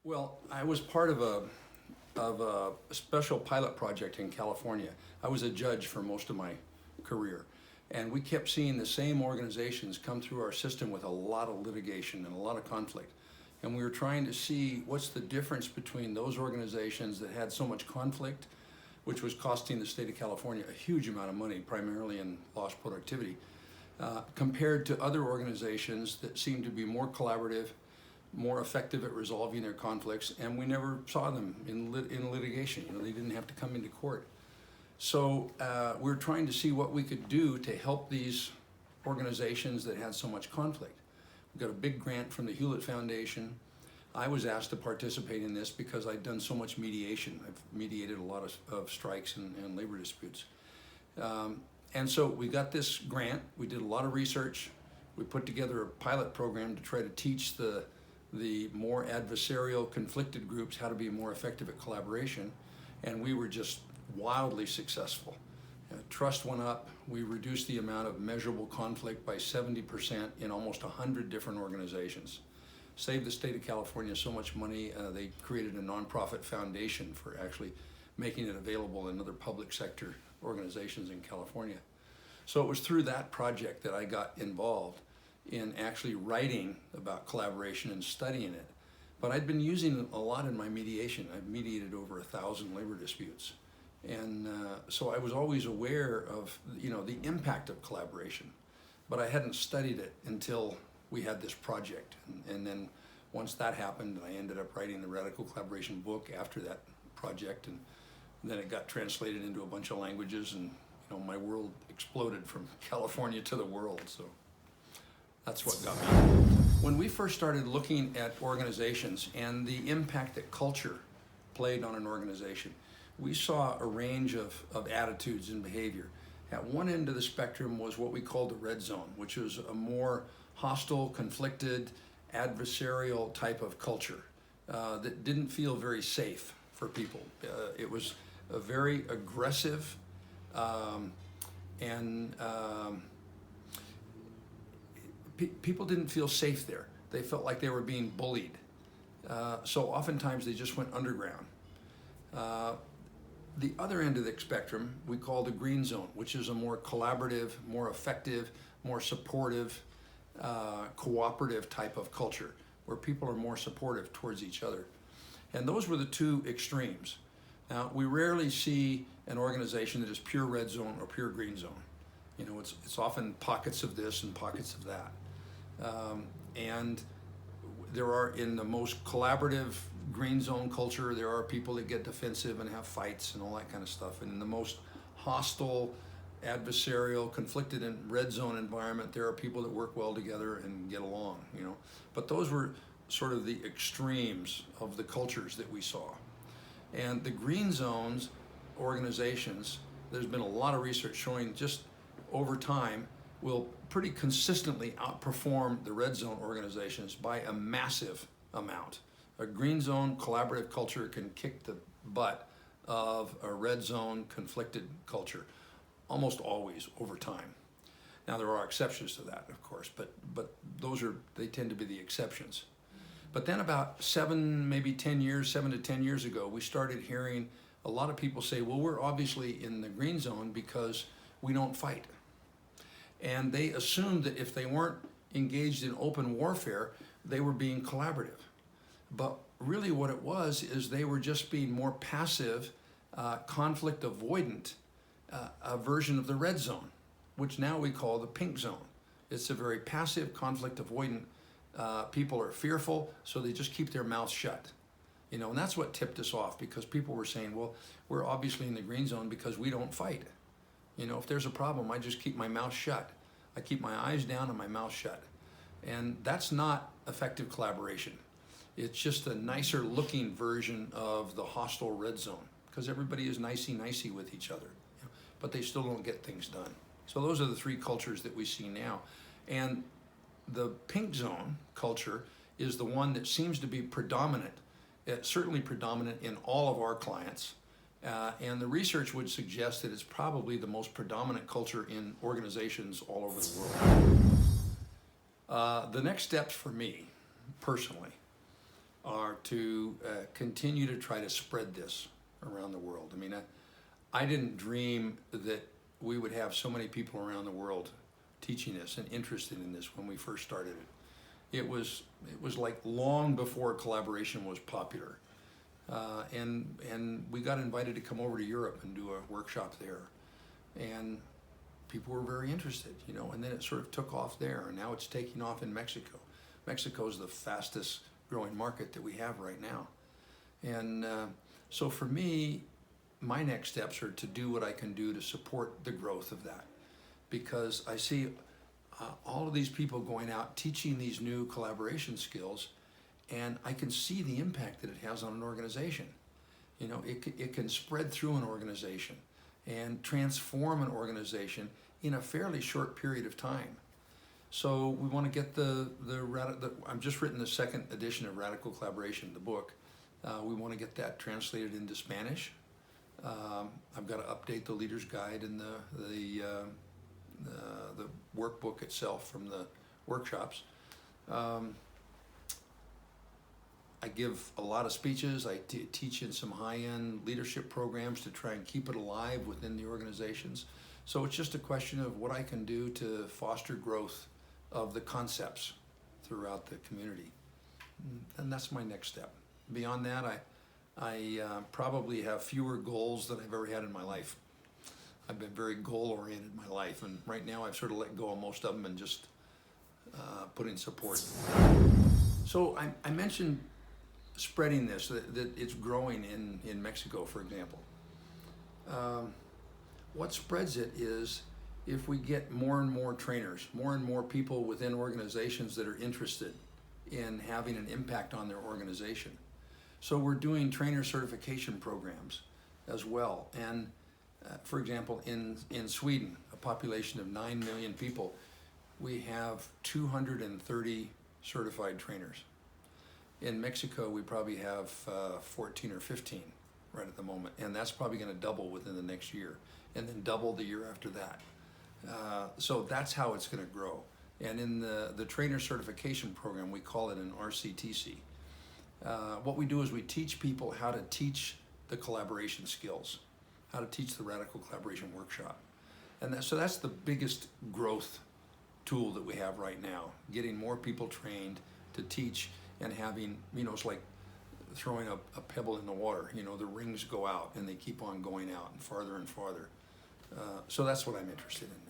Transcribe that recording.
Well, I was part of a special pilot project in California. I was a judge for most of my career, and we kept seeing the same organizations come through our system with a lot of litigation and a lot of conflict. And we were trying to see what's the difference between those organizations that had so much conflict, which was costing the state of California a huge amount of money, primarily in lost productivity, compared to other organizations that seemed to be more collaborative, more effective at resolving their conflicts, and we never saw them in litigation. They didn't have to come into court. So we were trying to see what we could do to help these organizations that had so much conflict. We got a big grant from the Hewlett Foundation. I was asked to participate in this because I'd done so much mediation. I've mediated a lot of strikes and labor disputes. And so we got this grant. We did a lot of research. We put together a pilot program to try to teach the more adversarial, conflicted groups how to be more effective at collaboration, and we were just wildly successful. Trust went up. We reduced the amount of measurable conflict by 70% in almost 100 different organizations. Saved the state of California so much money, they created a nonprofit foundation for actually making it available in other public sector organizations in California. So it was through that project that I got involved in actually writing about collaboration and studying it. But I'd been using it a lot in my mediation. I've mediated over 1,000 labor disputes. And so I was always aware of the impact of collaboration, but I hadn't studied it until we had this project. And then once that happened, I ended up writing the Radical Collaboration book after that project, and then it got translated into a bunch of languages, and my world exploded from California to the world. So that's what got me. When we first started looking at organizations and the impact that culture played on an organization, we saw a range of attitudes and behavior. At one end of the spectrum was what we called the red zone, which was a more hostile, conflicted, adversarial type of culture that didn't feel very safe for people. It was a very aggressive and people didn't feel safe there. They felt like they were being bullied. So oftentimes they just went underground. The other end of the spectrum we call the green zone, which is a more collaborative, more effective, more supportive, cooperative type of culture, where people are more supportive towards each other. And those were the two extremes. Now, we rarely see an organization that is pure red zone or pure green zone. It's often pockets of this and pockets of that. And there are, in the most collaborative green zone culture, there are people that get defensive and have fights and all that kind of stuff. And in the most hostile, adversarial, conflicted and red zone environment, there are people that work well together and get along, But those were sort of the extremes of the cultures that we saw. And the green zones organizations, there's been a lot of research showing just over time will pretty consistently outperform the red zone organizations by a massive amount. A green zone collaborative culture can kick the butt of a red zone conflicted culture almost always over time. Now there are exceptions to that, of course, but they tend to be the exceptions. But then about 7 to 10 years ago, we started hearing a lot of people say, well, we're obviously in the green zone because we don't fight. And they assumed that if they weren't engaged in open warfare, they were being collaborative. But really what it was is they were just being more passive, conflict avoidant, a version of the red zone, which now we call the pink zone. It's a very passive, conflict avoidant. People are fearful, so they just keep their mouths shut. And that's what tipped us off, because people were saying, well, we're obviously in the green zone because we don't fight. If there's a problem, I just keep my mouth shut. I keep my eyes down and my mouth shut. And that's not effective collaboration. It's just a nicer looking version of the hostile red zone, because everybody is nicey with each other, but they still don't get things done. So those are the three cultures that we see now. And the pink zone culture is the one that seems to be predominant. It's certainly predominant in all of our clients. And the research would suggest that it's probably the most predominant culture in organizations all over the world. The next steps for me, personally, are to continue to try to spread this around the world. I mean, I didn't dream that we would have so many people around the world teaching this and interested in this when we first started it. It was like long before collaboration was popular. And we got invited to come over to Europe and do a workshop there. And people were very interested, you know, and then it sort of took off there, and now it's taking off in Mexico. Mexico is the fastest growing market that we have right now. And so for me, my next steps are to do what I can do to support the growth of that, because I see all of these people going out teaching these new collaboration skills, and I can see the impact that it has on an organization. You know, it can spread through an organization and transform an organization in a fairly short period of time. So we want to get I've just written the second edition of Radical Collaboration, the book. We want to get that translated into Spanish. I've got to update the leader's guide and the workbook itself from the workshops. I give a lot of speeches. I teach in some high-end leadership programs to try and keep it alive within the organizations. So it's just a question of what I can do to foster growth of the concepts throughout the community. And that's my next step. Beyond that, I probably have fewer goals than I've ever had in my life. I've been very goal-oriented in my life, and right now I've sort of let go of most of them and just put in support. So I mentioned spreading this, that it's growing in Mexico, for example. What spreads it is if we get more and more trainers, more and more people within organizations that are interested in having an impact on their organization. So we're doing trainer certification programs as well. And for example, in Sweden, a population of 9 million people, we have 230 certified trainers. In Mexico, we probably have 14 or 15 right at the moment, and that's probably going to double within the next year, and then double the year after that. So that's how it's going to grow. And in the trainer certification program, we call it an RCTC. What we do is we teach people how to teach the collaboration skills, how to teach the Radical Collaboration Workshop. And so that's the biggest growth tool that we have right now, getting more people trained to teach and having, you know, it's like throwing a pebble in the water. You know, the rings go out and they keep on going out and farther and farther. So that's what I'm interested in.